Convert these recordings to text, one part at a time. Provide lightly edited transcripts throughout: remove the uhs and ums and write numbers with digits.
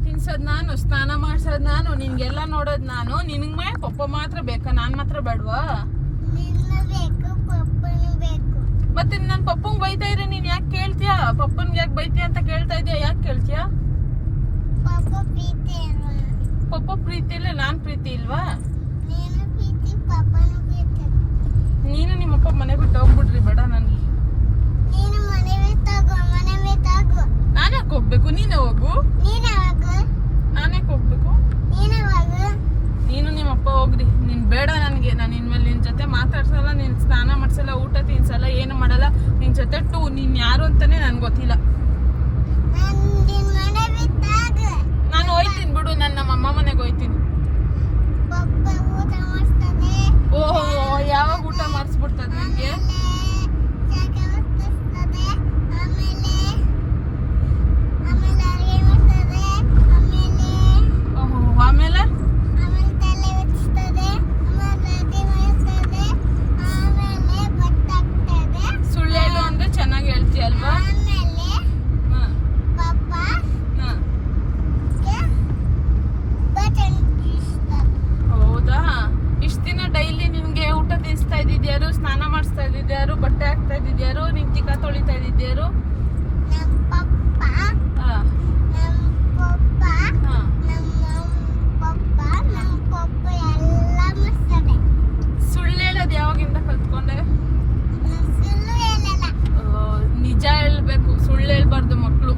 ತಿನ್ಸೋದ್ ನಾನು, ಸ್ನಾನ ಮಾಡ್ಸೋದ್ ನಾನು, ನಿನ್ಗೆಲ್ಲ ನೋಡೋದ್ ನಾನು. ನಿನಗ್ ಪಪ್ಪ ಮಾತ್ರ ಬೇಕಾ, ನಾನ್ ಮಾತ್ರ ಬೇಡವಾ? ಮತ್ತೆ ನನ್ ಪಪ್ಪಂಗ್ ಬೈತಾ ಇದ್ರೆ ನೀನ್ ಯಾಕೆ ಕೇಳ್ತೀಯಾ? ಪಪ್ಪನ್ಗೆ ಯಾಕೆ ಬೈತೀಯ ಅಂತ ಕೇಳ್ತಾ ಇದೀಯ, ಯಾಕೆ ಕೇಳ್ತೀಯಾ? ಪಪ್ಪ ಪ್ರೀತಿ ಇಲ್ಲ, ನಾನ್ ಪ್ರೀತಿ ಇಲ್ವಾ? ನೀನು ನಿಮ್ಮಪ್ಪ ಮನೆ ಬಿಟ್ಟು ಹೋಗ್ಬಿಡ್ರಿ, ಬೇಡ ನನ್ಗೆ. ನಾನ್ ಯಾಕೆ ಹೋಗ್ಬೇಕು? ನೀನೇ ಹೋಗು. ನಾನೇ ಹೋಗ್ಬೇಕು? ನೀನು ನಿಮ್ಮಪ್ಪ ಹೋಗ್ರಿ. ನೀನ್ ಬೇಡ ನನ್ಗೆ. ನಾನು ಇನ್ಮೇಲೆ ನಿನ್ ಜೊತೆ ಮಾತಾಡ್ಸಲ್ಲ, ನೀನ್ ಸ್ನಾನ ಮಾಡ್ಸಲ್ಲ, ಊಟ ತಿನ್ಸಲ್ಲ, ಏನು ಮಾಡಲ್ಲ. ನಿನ್ ಜೊತೆ ನೀನ್ ಯಾರು ಅಂತಾನೆ ನನ್ಗೆ ಗೊತ್ತಿಲ್ಲ. ನಾನು ಹೋಯ್ತೀನಿ ಬಿಡು, ನಾನು ನಮ್ಮ ಅಮ್ಮ ಮನೆಗೆ ಹೋಯ್ತೀನಿ. ಓಹೋ, ಯಾವಾಗ ಊಟ ಮಾಡಿಸ್ಬಿಡ್ತದ ನಿನ್ಗೆ? ಆಮೇಲೆ ಸುಳ್ಳು ಹೇಳು ಅಂದ್ರೆ ಚೆನ್ನಾಗಿ ಹೇಳ್ತೀಯಲ್ವಾ? ಹೌದಾ? ಇಷ್ಟ ದಿನ ಡೈಲಿ ನಿಮ್ಗೆ ಊಟ ತಿನ್ಸ್ತಾ ಇದ್ದಿದ್ಯಾರು, ಸ್ನಾನ ಮಾಡಿಸ್ತಾ ಇದ್ದಿದ್ಯಾರು, ಬಟ್ಟೆ ಹಾಕ್ತಾ ಇದ್ದಿದ್ಯಾರು, ನಿನ್ ತಿಕ್ಕ ತೊಳಿತಾ ಇದ್ದಿದ್ಯಾರು? ಸುಳ್ಳು ಹೇಳೋದು ಯಾವಾಗಿಂದ ಕಲ್ತ್ಕೊಂಡೆ? ನಿಜ ಹೇಳ್ಬೇಕು, ಸುಳ್ಳು ಹೇಳ್ಬಾರ್ದು ಮಕ್ಕಳು.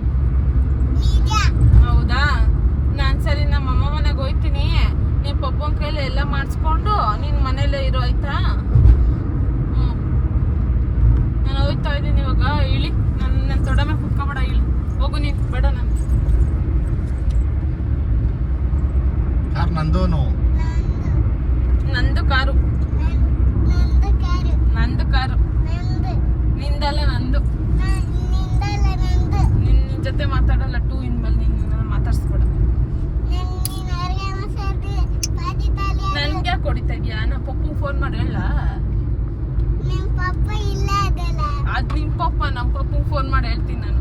ಹೌದಾ? ನಾನ್ ಸರಿ ನಮ್ಮ ಅಮ್ಮ ಮನೆಗೆ ಹೋಯ್ತೀನಿ. ನೀನ್ ಪಪ್ಪನ ಕೈಲಿ ಎಲ್ಲ ಮಾಡಿಸ್ಕೊಂಡು ನೀನ್ ಮನೇಲೆ ಇರೋ, ಆಯ್ತಾ? ನಾನು ಹೋಯ್ತಾ ಇದ್ದೀನಿ ಇವಾಗ. ಇಳಿ, ನನ್ನ ತೊಡ ಮೇಲೆ ಕುತ್ಕೊಬೇಡ, ಇಳಿ ಹೋಗು ನೀನ್, ಬೇಡ. ನಂದು ಕಾರು. ನಂದು ಕಾರು. ನಿಂದಲ್ಲ, ನಂದು. ನಿನ್ ಜೊತೆ ಮಾತಾಡಲ್ಲ ಟೂ ಇನ್ಮೇಲೆ. ನೀನು ಮಾತಾಡ್ಸ್ಬೇಡ. ನನ್ಗೆ ಯಾಕೆ ಹೊಡಿತಾ ಇದೀಯಾ? ನಾ ಪಪ್ಪಂಗೆ ಫೋನ್ ಮಾಡಿ ಹೇಳ. ಅದ್ ನಿಮ್ ಪಪ್ಪ. ನಮ್ ಪಪ್ಪಂಗೆ ಫೋನ್ ಮಾಡಿ ಹೇಳ್ತೀನಿ ನಾನು.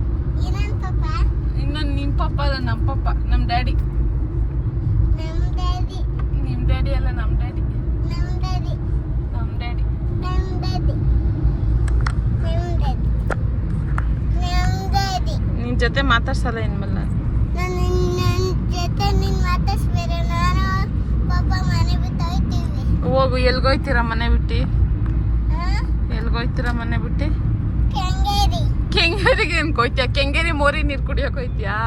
ಇನ್ನೊಂದು ನಿಮ್ ಪಪ್ಪ ಅಲ್ಲ, ನಮ್ ಪಪ್ಪ, ನಮ್ ಡ್ಯಾಡಿ. ನಿಮ್ ಡ್ಯಾಡಿ ಅಲ್ಲ, ನಮ್ ಡ್ಯಾಡಿ. ನಮ್ ಡ್ಯಾಡಿ. ನಿನ್ ಜೊತೆ ಮಾತಾಡ್ಸಲ್ಲ ಇನ್ಮೇಲೆ ನಾನು. ಹೋಗು. ಎಲ್ಗೋಯ್ತೀರಾ ಮನೆ ಬಿಟ್ಟು? ಎಲ್ಗೋಯ್ತೀರಾ ಮನೆ ಬಿಟ್ಟು? ಕೆಂಗೇರಿಗೆ ಏನ್ ಕೊಯ್ತೀಯ? ಕೆಂಗೇರಿ ಮೋರಿ ನೀರ್ ಕುಡಿಯಕ್ ಹೋಯ್ತೀಯಾ?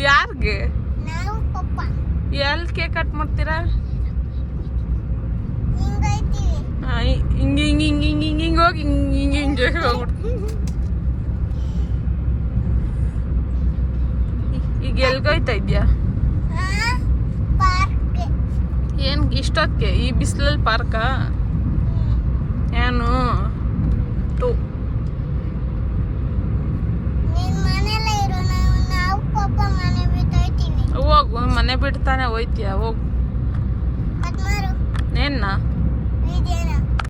ಯಾರ್ಗೆ? ಎಲ್ ಕೇಕ್ ಕಟ್ ಮಾಡ್ತೀರಾ? ಹಿಂಗ್ ಹಿಂಗ್ ಹಿಂಗ್ ಹಿಂಗ್ ಹಿಂಗ್ ಹಿಂಗ್ ಹೋಗಿ ಹಿಂಗ್ ಹಿಂಗ್ ಹಿಂಗ್ ಹೋಗ್ಬಿಡ್ತು. ಈಗ ಎಲ್ಗೋಯ್ತಾ ಇದ್ಯಾ? ಏನ್ ಇಷ್ಟೊತ್ತಿಗೆ ಈ ಬಿಸಿಲಲ್ಲಿ ಪಾರ್ಕಾ? ಏನು ಹೋಗು. ಮನೆ ಬಿಡ್ತಾನೆ ಹೋಯ್ತೀಯ? ಹೋಗು. ಏನ್ನ